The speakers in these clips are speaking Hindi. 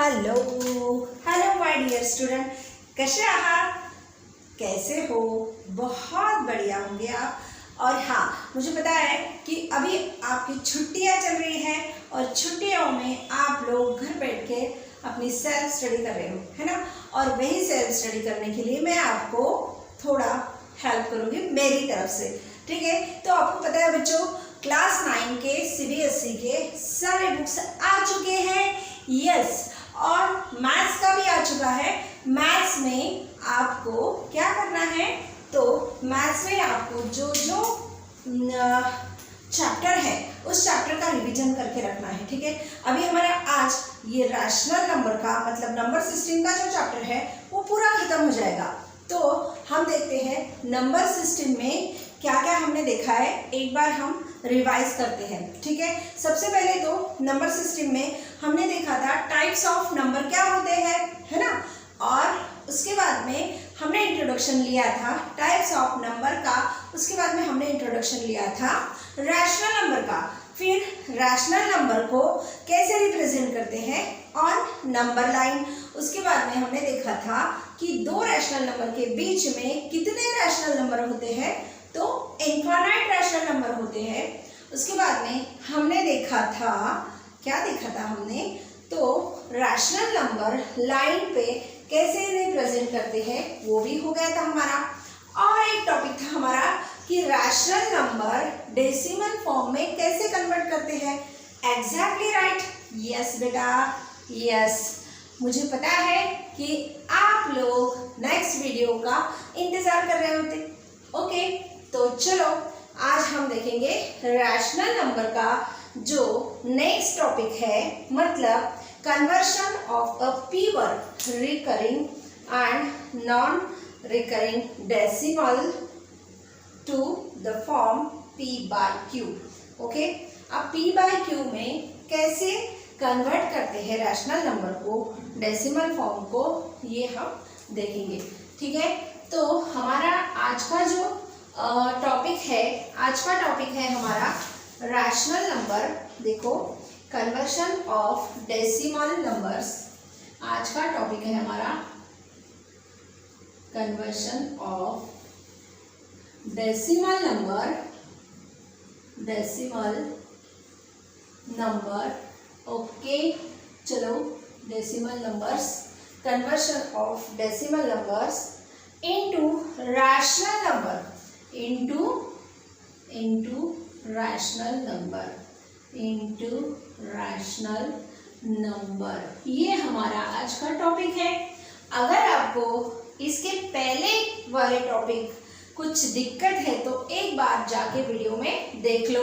Hello hello my dear student, कैसे आहात, कैसे हो? बहुत बढ़िया होंगे आप। और हाँ, मुझे पता है कि अभी आपकी छुट्टियां चल रही हैं और छुट्टियों में आप लोग घर बैठ के अपनी सेल्फ स्टडी कर रहे हो, है ना। और वही सेल्फ स्टडी करने के लिए मैं आपको थोड़ा हेल्प करूँगी मेरी तरफ से, ठीक है। तो आपको पता है बच्चों, क्लास 9 के CBSE के सारे बुक्स आ चुके हैं, यस। और मैथ्स का भी आ चुका है। मैथ्स में आपको क्या करना है, तो मैथ्स में आपको जो जो चैप्टर है उस चैप्टर का रिवीजन करके रखना है, ठीक है। अभी हमारा आज ये रैशनल नंबर का मतलब नंबर सिस्टम का जो चैप्टर है वो पूरा खत्म हो जाएगा। तो हम देखते हैं नंबर सिस्टम में क्या क्या हमने देखा है, एक बार हम रिवाइज करते हैं, ठीक है। सबसे पहले तो नंबर सिस्टम में हमने देखा था टाइप्स ऑफ नंबर क्या होते हैं, है ना। और उसके बाद में हमने इंट्रोडक्शन लिया था टाइप्स ऑफ नंबर का। उसके बाद में हमने इंट्रोडक्शन लिया था रैशनल नंबर का। फिर रैशनल नंबर को कैसे रिप्रेजेंट करते हैं ऑन नंबर लाइन। उसके बाद में हमने देखा था कि दो रैशनल नंबर के बीच में कितने रैशनल नंबर होते हैं, तो इनफाइनाइट रैशनल नंबर होते हैं। उसके बाद में हमने देखा था, क्या देखा था हमने, तो रैशनल नंबर लाइन पे कैसे रिप्रेजेंट करते हैं वो भी हो गया था हमारा। और एक टॉपिक था हमारा कि रैशनल नंबर डेसिमल फॉर्म में कैसे कन्वर्ट करते हैं। एग्जैक्टली राइट, यस बेटा, यस। मुझे पता है कि आप लोग नेक्स्ट वीडियो का इंतजार कर रहे होते, ओके। तो चलो आज हम देखेंगे रैशनल नंबर का जो नेक्स्ट टॉपिक है, मतलब conversion of a pure recurring and non recurring decimal to the form P/Q, okay. अब P/Q में कैसे कन्वर्ट करते हैं रैशनल नंबर को डेसिमल फॉर्म को, ये हम देखेंगे, ठीक है। तो हमारा आज का जो टॉपिक है हमारा रैशनल नंबर। देखो, कन्वर्शन ऑफ डेसिमल नंबर्स आज का टॉपिक है हमारा, conversion of decimal number, okay. चलो, decimal numbers, conversion of decimal numbers into rational number, into rational number, ये हमारा आज का टॉपिक है। अगर आपको इसके पहले वाले टॉपिक कुछ दिक्कत है तो एक बार जाके वीडियो में देख लो,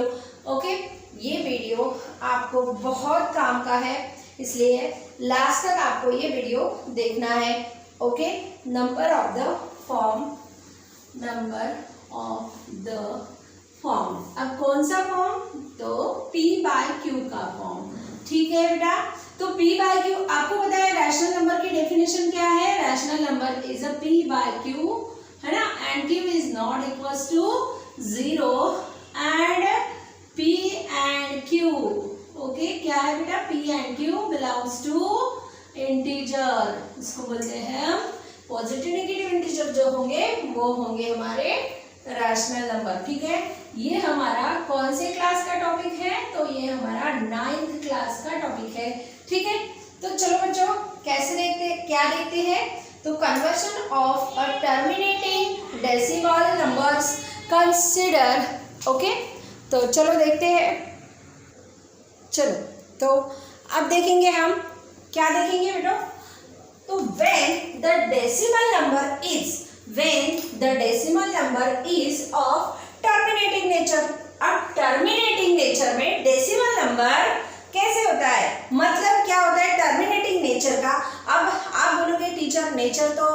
ओके। ये वीडियो आपको बहुत काम का है, इसलिए लास्ट तक आपको ये वीडियो देखना है, okay. Number of the form, अब कौन सा फॉर्म, तो P/Q का फॉर्म, ठीक है बेटा। तो P/Q आपको पता है रैशनल नंबर की डेफिनेशन क्या है। Rational number is a P/Q, है ना, and Q is not equals to 0 and P and Q, okay. क्या है बेटा, P and Q belongs to integer, इसको बोलते हैं हम पॉजिटिव नेगेटिव इंटीजर जो होंगे वो होंगे हमारे रैशनल नंबर, ठीक है। ये हमारा कौन से क्लास का टॉपिक है, तो ये हमारा 9th क्लास का टॉपिक है, ठीक है। तो चलो बच्चों, कैसे देखते हैं, तो conversion of a terminating decimal numbers consider, okay. तो चलो देखते हैं। चलो, तो अब देखेंगे हम, क्या देखेंगे बेटा, तो when the decimal number is of terminating nature। अब terminating nature में decimal number कैसे होता है, मतलब क्या होता है टर्मिनेटिंग नेचर का। अब आप बोलोगे टीचर नेचर तो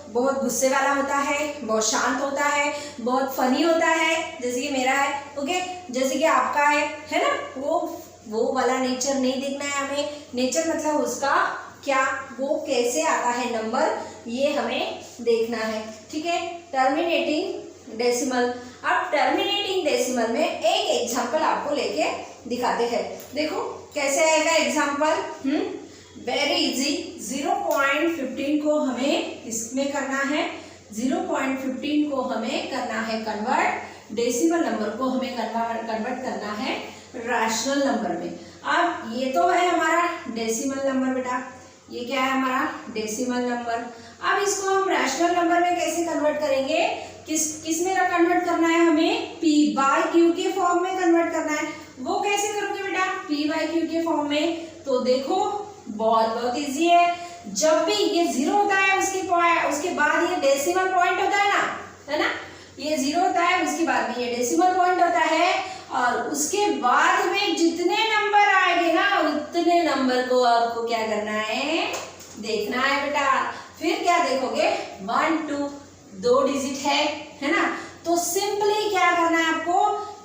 बहुत गुस्से वाला होता है, बहुत शांत होता है, बहुत फनी होता है, जैसे कि मेरा है, ओके, जैसे कि आपका है ना। वो वाला नेचर नहीं देखना है हमें। नेचर मतलब उसका क्या, वो कैसे आता है नंबर, ये हमें देखना है, ठीक है। टर्मिनेटिंग डेसिमल, अब टर्मिनेटिंग डेसिमल में एक एग्जांपल आपको लेके दिखाते हैं। देखो कैसे आएगा एग्जांपल, वेरी इजी। 0.15 को हमें इसमें करना है, 0.15 को हमें करना है कन्वर्ट, डेसिमल नंबर को हमें कन्वर्ट करना है रैशनल नंबर में। अब ये तो है हमारा डेसिमल नंबर बेटा, ये क्या है हमारा डेसिमल नंबर। अब इसको हम रैशनल नंबर में कैसे कन्वर्ट करेंगे, किस में कन्वर्ट करना है हमें, p बाय q के फॉर्म में कन्वर्ट करना है। वो कैसे करोगे बेटा, p बाय q के फॉर्म में। तो देखो बहुत इजी है, जब भी ये 0 होता है उसके बाद ये डेसिमल पॉइंट होता है ना, ये 0 होता है उसके बाद में ये डेसिमल पॉइंट होता है, और उसके बाद में जितने नंबर आएंगे ना उतने नंबर को आपको क्या करना है, देखना है बेटा। फिर क्या देखोगे, 1 2 2 डिजिट है ना, तो सिंपली क्या करना है आपको,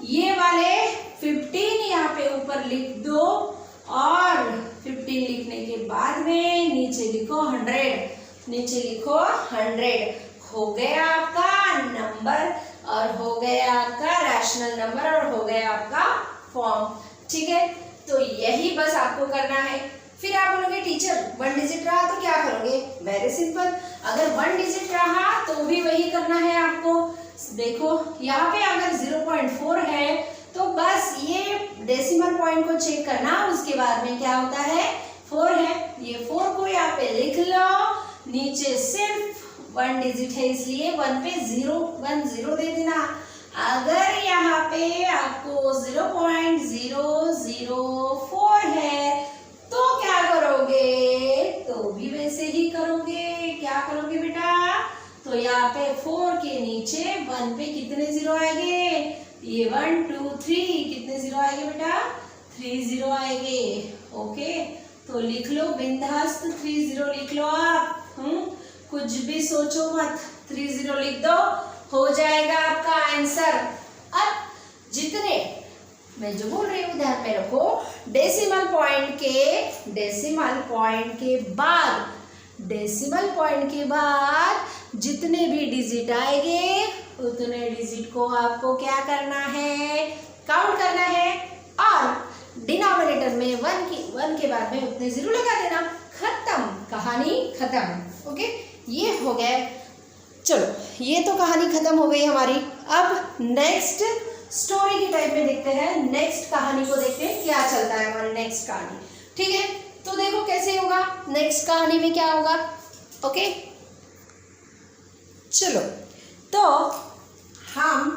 ये वाले 15 यहाँ पे ऊपर लिख दो, और 15 लिखने के बाद में नीचे लिखो 100, नीचे लिखो 100। हो गया आपका नंबर, और हो गया आपका रैशनल नंबर, और हो गया आपका फॉर्म। ठीक है, तो यही बस आपको करना है। फिर आप बोलोगे टीचर 1 डिजिट रहा तो क्या करोगे, वेरी सिंपल, अगर 1 डिजिट रहा तो भी वही करना है आपको। देखो यहाँ पे अगर 0.4 है तो बस ये डेसिमल पॉइंट को चेक करना, उसके बाद में क्या होता है 4 है, ये 4 को यहाँ पे लिख लो, नीचे सिर्फ 1 डिजिट है इसलिए 1 पे 0 दे देना। अगर यहाँ पे आपको 0.004 है तो क्या करोगे, तो भी वैसे ही करोगे। क्या करोगे बेटा, तो यहाँ पे 4 के नीचे 1 पे कितने 0 आएंगे, ये 1 2 3 कितने 0 आएंगे बेटा, 3 0 आएंगे। ओके, तो लिख लो बिंदास, 3 0 लिख लो आप, कुछ भी सोचो मत, 3 0 लिख दो, हो जाएगा आपका आंसर। अब जितने मैं जो बोल रही हूँ ध्यान में रखो, डेसिमल पॉइंट के बाद जितने भी डिजिट आएंगे उतने डिजिट को आपको क्या करना है, काउंट करना है, और डिनोमिनेटर में 1 के बाद में उतने 0 लगा देना, खत्म, कहानी खत्म। ओके, ये हो गया। चलो ये तो कहानी खत्म हो गई हमारी। अब नेक्स्ट स्टोरी की टाइप में देखते हैं, नेक्स्ट कहानी को देखते हैं क्या चलता है हमारी नेक्स्ट कहानी। ठीक है, तो देखो कैसे होगा, नेक्स्ट कहानी में क्या होगा। ओके, चलो तो हम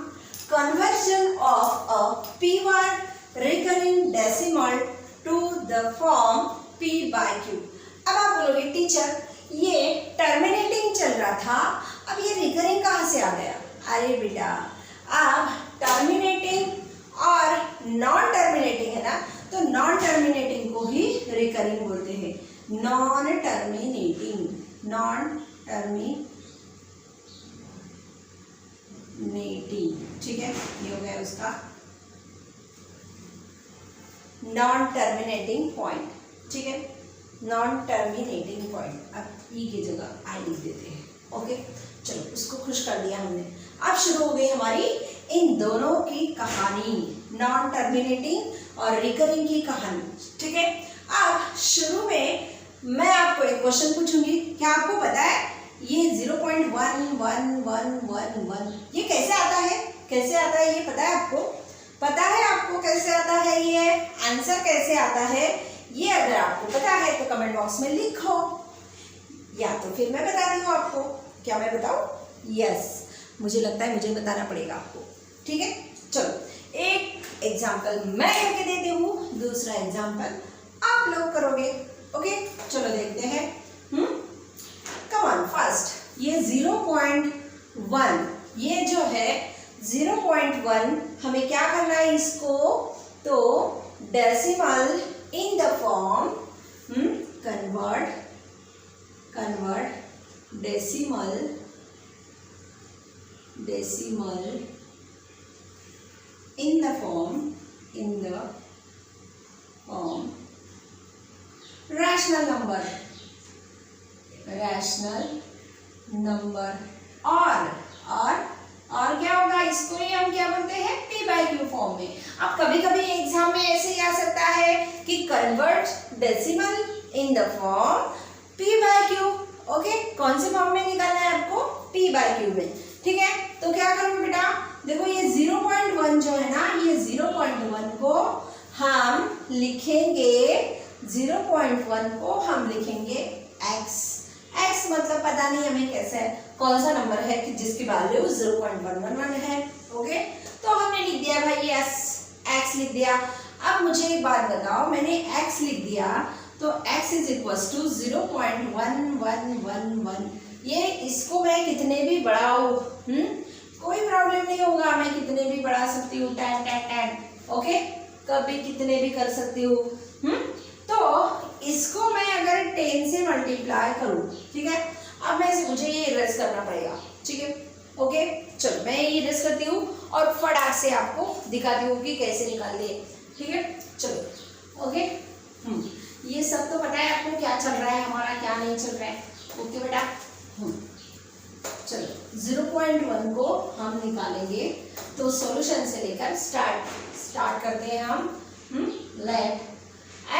conversion of a p1 recurring decimal to the form p by q। अब आप बोलोगे टीचर ये टर्मिनेटिंग चल रहा था, अब ये रिकरिंग कहाँ से आ गया। अरे बेटा, अब टर्मिनेटिंग और नॉन टर्मिनेटिंग है ना, तो नॉन टर्मिनेटिंग को ही रिकरिंग बोलते हैं, नॉन टर्मिनेटिंग। ठीक है, ये हो गया उसका नॉन टर्मिनेटिंग पॉइंट। ठीक है, नॉन टर्मिनेटिंग पॉइंट, अब ई की जगह आई लिख देते हैं। ओके, चलो उसको खुश कर दिया हमने। अब शुरू हो गई हमारी इन दोनों की कहानी, नॉन टर्मिनेटिंग और रिकरिंग की कहानी। ठीक है, अब शुरू में मैं आपको एक क्वेश्चन पूछूंगी, क्या आपको पता है ये 0.1111 ये कैसे आता है, ये पता है आपको, कैसे आता है, ये आंसर कैसे आता है, ये अगर आपको पता है तो कमेंट बॉक्स में लिखो, या तो फिर मैं बताती हूँ आपको। क्या मैं बताऊँ? यस, मुझे लगता है मुझे बताना पड़ेगा आपको। ठीक है, चलो एक एग्जाम्पल मैं करके देती हूँ, दूसरा एग्जाम्पल आप लोग करोगे। ओके, चलो देखते हैं। कम ऑन, फर्स्ट ये 0.1, ये जो है 0.1 हमें क्या करना है इसको, तो decimal in the form convert decimal in the form rational number और क्या होगा, इसको ही हम क्या बोलते हैं, p बाई q फॉर्म में। अब कभी कभी एग्जाम में ऐसे ही आ सकता है कि convert decimal in the form p/q। Okay, कौन से फॉर्म में निकालना है आपको? p/q में। ठीक है, तो क्या करूँगी बेटा, देखो ये 0.1 जो है ना, ये 0.1 को हम लिखेंगे, 0.1 को हम लिखेंगे x। x मतलब पता नहीं हमें कैसे है, कौन सा नंबर है कि जिसकी वैल्यू 0.111 है। ओके, तो हमने लिख दिया भाई यस, x लिख दिया। अब मुझे एक बात बताओ, मैंने x लिख दिया तो x इज इक्वल टू 0.1111। ये इसको मैं कितने भी बढ़ाऊं, कोई प्रॉब्लम नहीं होगा, मैं कितने भी बढ़ा सकती हूँ, 10 ओके, कभी कितने भी कर सकती हूँ। तो इसको मैं अगर 10 से मल्टीप्लाई करूँ, ठीक है, अब मुझे ये इरेज करना पड़ेगा। ठीक है, ओके, चलो मैं ये इरेज करती हूँ और फटाक से आपको दिखाती हूँ कि कैसे निकाल दिए। ठीक है, चलो ओके। ये सब तो पता है आपको क्या चल रहा है हमारा, क्या नहीं चल रहा है। ओके बेटा, चलो 0.1 को हम निकालेंगे, तो सॉल्यूशन से लेकर स्टार्ट करते हैं हम। Let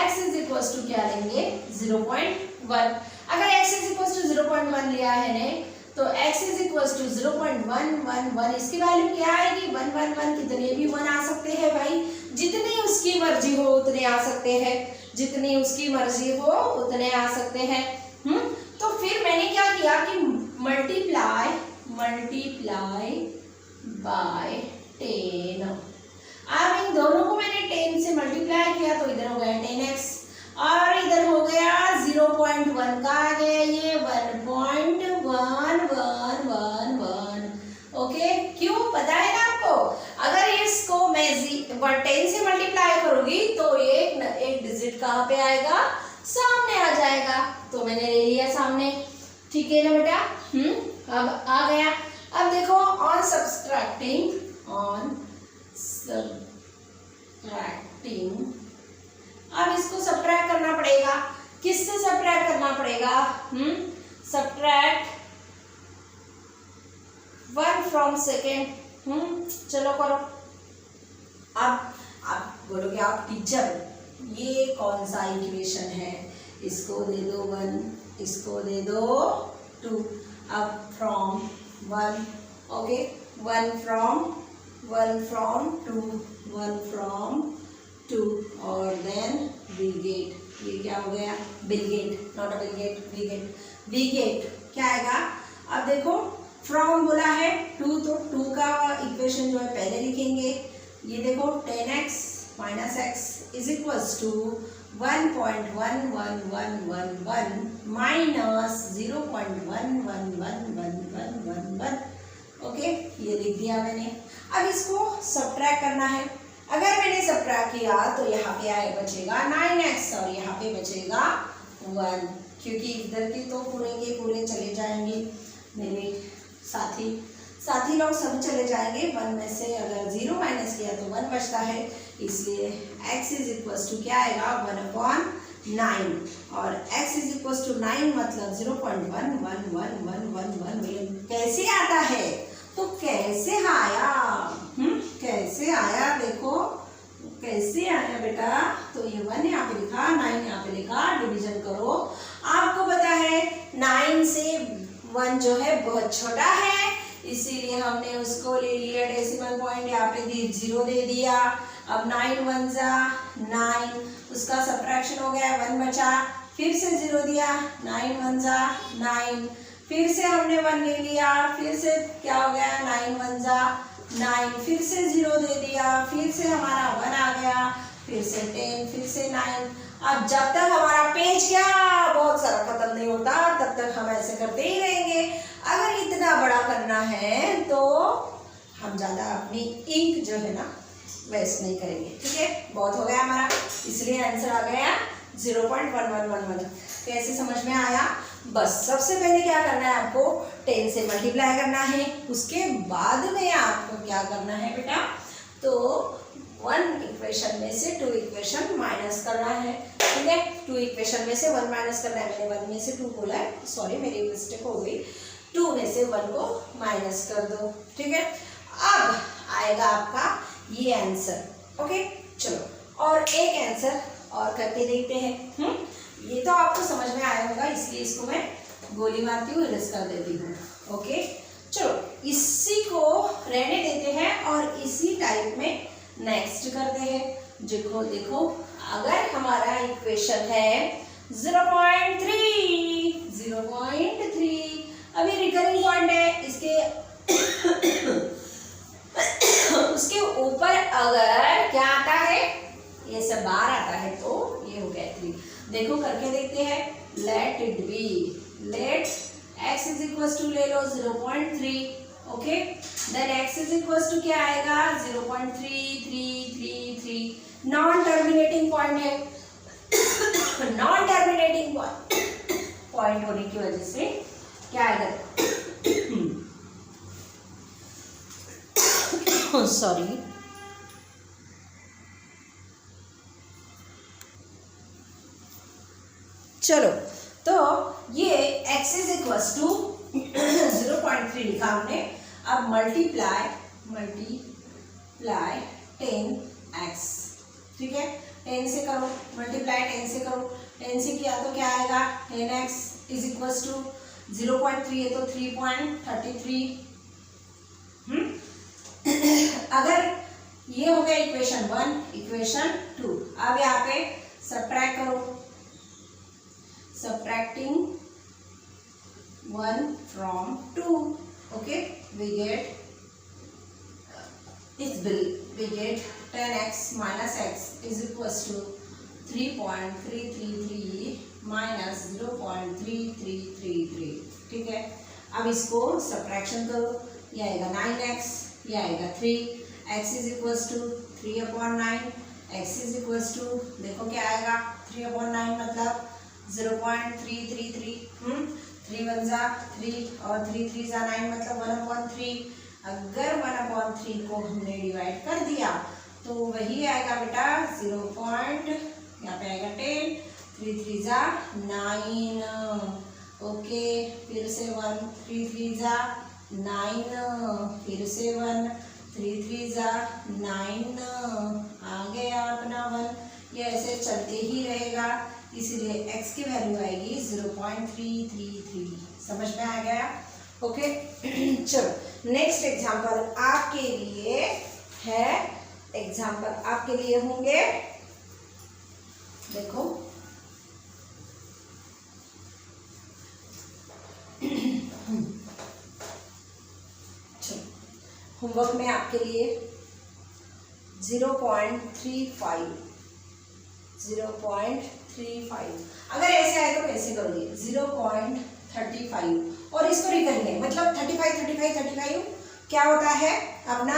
x is equal to क्या लेंगे, 0.1। अगर x इज इक्वल टू 0.1 लिया है ने, तो x इज इक्वल टू 0.111, इसकी वैल्यू क्या आएगी, 111। कितने भी 1 आ सकते हैं भाई, जितनी उसकी मर्जी हो उतने आ सकते हैं, जितनी उसकी मर्जी हो उतने आ सकते हैं। तो फिर मैंने क्या किया कि मल्टीप्लाई बाय 10। अब इन दोनों को मैंने 10 से मल्टीप्लाई किया तो इधर हो गया 10x और इधर हो गया 0.1 का आ गया ये 1.1111। ओके, क्यों पता है ना आपको, अगर इसको मैं 10 से मल्टीप्लाई करूंगी तो एक डिजिट कहाँ पे आएगा, सामने आ जाएगा, तो मैंने ले लिया सामने। ठीक है ना बेटा, अब आ गया। अब देखो ऑन सब्सट्रैक्टिंग, अब इसको सब्ट्रैक्ट करना पड़ेगा। किससे सब्ट्रैक्ट करना पड़ेगा, सब्ट्रैक्ट 1 फ्रॉम सेकेंड। चलो करो। अब आप बोलोगे आप टीचर ये कौन सा इक्वेशन है, इसको दे दो 1, इसको दे दो 2। अब फ्रॉम 1, ओके, 1 फ्रॉम 2 और देन बिलगेट। ये क्या हो गया, बिलगेट, नॉट अ बिलगेट, बिगेट क्या आएगा। अब देखो फ्रॉम बोला है 2, तो 2 का इक्वेशन जो है पहले लिखेंगे। ये देखो 10x minus x is equals to 1.11111 minus 0.11111। Okay, ये लिख दिया मैंने। अब इसको सब्ट्रैक्ट करना है। अगर मैंने सब्ट्रैक्ट किया तो यहाँ पे आए बचेगा 9x और यहाँ पे बचेगा 1, क्योंकि इधर के तो पूरे के पूरे चले जाएंगे, मेरे साथी लोग सब चले जाएंगे। 1 में से अगर 0 माइनस किया तो 1 बचता है, इसलिए x इज इक्वल्स टू क्या आएगा, 1/9 और x इज इक्वल्स टू 9 मतलब 0.11111 कैसे आता है, तो कैसे आया, कैसे आया, देखो कैसे आया बेटा। तो ये 1 यहाँ पे लिखा, 9 यहाँ पे लिखा, डिवीजन करो। आपको पता है 9 से 1 जो है बहुत छोटा है, इसीलिए हमने उसको ले लिया डेसिमल पॉइंट, यहाँ पे 0 दे दिया। अब 9 1 जा 9, उसका सब्ट्रैक्शन हो गया, 1 बचा, फिर से 0 दिया, 9 1 जा 9, फिर से हमने 1 ले लिया, फिर से क्या हो गया, 9 1 जा 9, फिर से 0 दे दिया, फिर से हमारा 1 आ गया, फिर से 10, फिर से 9। अब जब तक हमारा पेज क्या बहुत सारा खत्म नहीं होता तब तक हम ऐसे करते ही रहेंगे। अगर इतना बड़ा करना है तो हम ज़्यादा अपनी इंक जो है ना वेस्ट नहीं करेंगे। ठीक है, बहुत हो गया हमारा, इसलिए आंसर आ गया 0.1111। कैसे समझ में आया, बस सबसे पहले क्या करना है आपको 10 से मल्टीप्लाई करना है, उसके बाद में आपको क्या करना है बेटा, तो 1 इक्वेशन में से 2 इक्वेशन माइनस करना है। ठीक है, 2 इक्वेशन में से 1 माइनस करना है, मैंने 1 में से 2 बोला है, सॉरी मेरी मिस्टेक हो गई, 2 में से 1 को माइनस कर दो। ठीक है, अब आएगा आपका ये आंसर। ओके, चलो और एक आंसर और करके देखते हैं। ये तो आपको समझ में आया होगा, इसलिए इसको मैं गोली मारती हूँ, इरेज कर देती हूँ। ओके, चलो इसी को रहने देते हैं और इसी टाइप में नेक्स्ट करते हैं। देखो देखो, अगर हमारा इक्वेशन है 0.3, 0.3, अभी रिकरिंग पॉइंट है इसके उसके ऊपर अगर क्या आता है, ये सब बार आता है, तो ये हो गया 3। देखो करके देखते हैं। Let it be, let x is equal to ले लो 0.3, okay, then x is equal to क्या आएगा 0.3333, नॉन टर्मिनेटिंग पॉइंट है। नॉन टर्मिनेटिंग पॉइंट होने की वजह से क्या आएगा, सॉरी, चलो तो ये x इज इक्वल टू 0.3 लिखा हमने। अब मल्टीप्लाई 10x, ठीक है, 10 से करो, मल्टीप्लाई 10 से करो, 10 से किया तो क्या आएगा 10x इज इक्वल टू 0.3 है तो 3.33। अगर ये हो गया इक्वेशन 1, इक्वेशन 2। अब यहाँ पे सब्ट्रैक्ट करो, subtracting 1 from 2, okay, we get 10x minus x is equals to 3.333 minus 0.3333, ठीक है। अब इसको सब्ट्रैक्शन करो, ये आएगा 9x, ये आएगा 3, x is equals to 3/9, x is equals to देखो क्या आएगा 3/9 मतलब 0.333, 3 1 जा 3 और 3 3 जा 9 मतलब 1/3। अगर 1/3 को हमने डिवाइड कर दिया तो वही आएगा बेटा 0. यहाँ पे आएगा 10, 3 3 जा 9, ओके, फिर से 1, 3 3 जा 9, फिर से 1, 3 3 जा 9, आ गया अपना 1। ये ऐसे चलते ही रहेगा, इसीलिए x की वैल्यू आएगी 0.333। समझ में आ गया, ओके। चलो नेक्स्ट एग्जांपल आपके लिए है, एग्जांपल आपके लिए होंगे, देखो चलो होमवर्क में आपके लिए 0.35, अगर ऐसे आए तो कैसे करोगे 0.35 और इसको रिकरेंगे, मतलब 35 क्या होता है अपना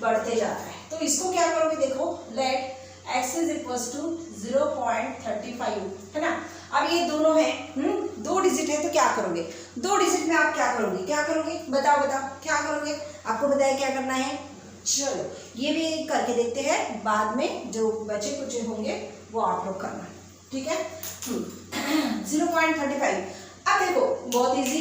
बढ़ते जाता है। तो इसको क्या करोगे, देखो let x is equal to 0.35, है ना। अब ये दोनों है, 2 डिजिट है तो क्या करोगे, 2 डिजिट में आप क्या करोगे, बताओ क्या करोगे, आपको बताया क्या करना है। चलो ये भी करके देखते हैं, बाद में जो बचे कुछ होंगे वो आप लोग करना, ठीक है। 0.35, अब देखो बहुत इजी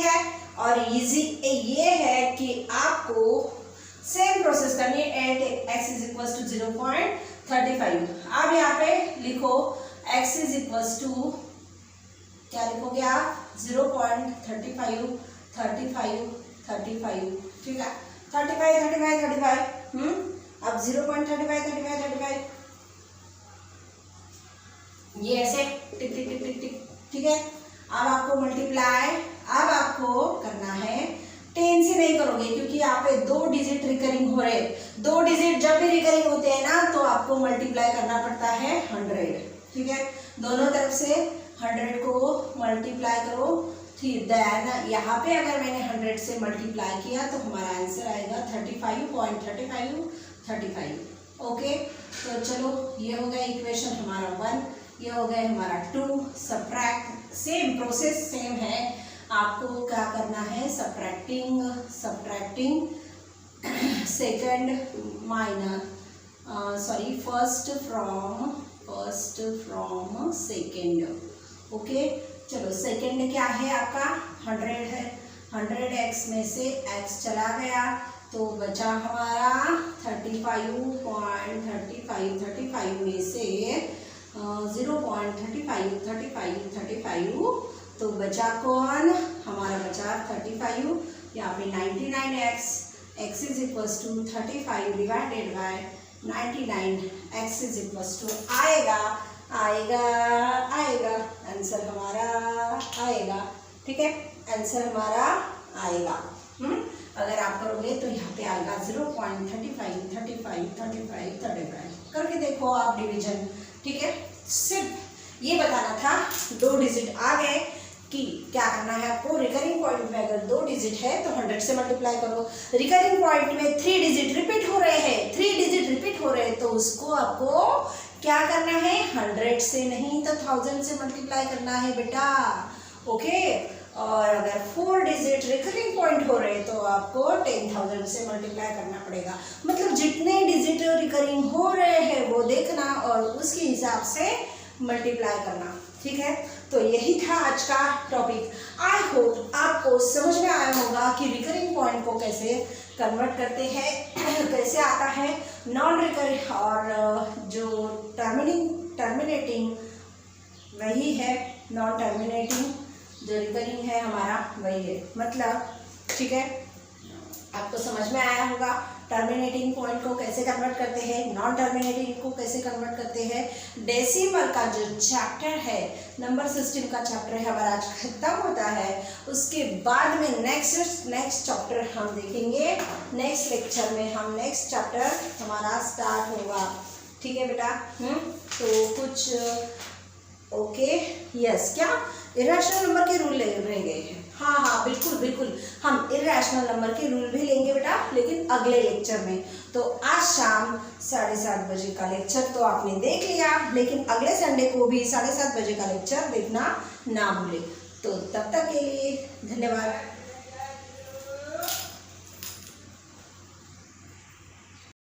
है और इजी ये है कि आपको सेम प्रोसेस करनी है at x is equal to 0.35। अब यहाँ पे लिखो x इज इक्वल टू क्या लिखोगे आप 0.35, ठीक है, 35। अब 0.35 ये ऐसे टिक टिक टिक टिक टिक, ठीक है। अब आपको मल्टीप्लाई, अब आपको करना है 10 से नहीं करोगे क्योंकि यहाँ पे 2 डिजिट रिकरिंग हो रहे हैं। 2 डिजिट जब भी रिकरिंग होते हैं ना तो आपको मल्टीप्लाई करना पड़ता है 100, ठीक है। दोनों तरफ से 100 को मल्टीप्लाई करो, फिर देन यहाँ पे अगर मैंने 100 से मल्टीप्लाई किया तो हमारा आंसर आएगा 35.35, ओके। तो चलो ये हो गया इक्वेशन हमारा 1, ये हो गया हमारा 2। सब्ट्रैक्ट, सेम प्रोसेस सेम है, आपको क्या करना है subtracting second first from second, okay. चलो सेकंड क्या है आपका 100 है, 100x में से x चला गया तो बचा हमारा 35 में से 0.35 35 35, तो बचा कौन, हमारा बचा 35, यहाँ पे 99x, x is equals to 35 divided by 99, x is equals to आएगा आंसर हमारा आएगा, ठीक है, आंसर हमारा आएगा। अगर आप करोगे तो यहाँ पे आएगा 0.35 35 35 35, करके देखो आप डिवीजन, ठीक है। सिर्फ ये बताना था, 2 डिजिट आ गए कि क्या करना है आपको, रिकरिंग पॉइंट में अगर 2 डिजिट है तो 100 से मल्टीप्लाई करो। रिकरिंग पॉइंट में 3 डिजिट रिपीट हो रहे हैं, 3 डिजिट रिपीट हो रहे हैं, तो उसको आपको क्या करना है, 100 से नहीं तो 1000 से मल्टीप्लाई करना है बेटा, ओके। और अगर 4 डिजिट रिकरिंग पॉइंट हो रहे हैं तो आपको 10,000 से मल्टीप्लाई करना पड़ेगा। मतलब जितने डिजिट रिकरिंग हो रहे हैं वो देखना और उसके हिसाब से मल्टीप्लाई करना, ठीक है। तो यही था आज का टॉपिक। आई होप आपको समझ में आया होगा कि रिकरिंग पॉइंट को कैसे कन्वर्ट करते हैं, कैसे आता है नॉन रिकरिंग, और जो टर्मिनेटिंग वही है, नॉन टर्मिनेटिंग जो रिकरिंग है हमारा वही है, मतलब, ठीक है, आपको समझ में आया होगा। टर्मिनेटिंग पॉइंट को कैसे कन्वर्ट करते हैं, नॉन टर्मिनेटिंग को कैसे कन्वर्ट करते हैं। डेसिमल का जो चैप्टर है, नंबर सिस्टम का चैप्टर है, हमारा आज खत्म होता है। उसके बाद में नेक्स्ट चैप्टर हम देखेंगे, नेक्स्ट लेक्चर में हम नेक्स्ट चैप्टर हमारा स्टार्ट होगा, ठीक है बेटा। तो कुछ ओके, यस, क्या इरेशनल नंबर के रूल रह गए हैं, हाँ बिल्कुल हम इरेशनल नंबर के रूल भी लेंगे बेटा, लेकिन अगले लेक्चर में। तो आज शाम 7:30 बजे का लेक्चर तो आपने देख लिया, लेकिन अगले संडे को भी 7:30 बजे का लेक्चर देखना ना भूले। तो तब तक के लिए धन्यवाद।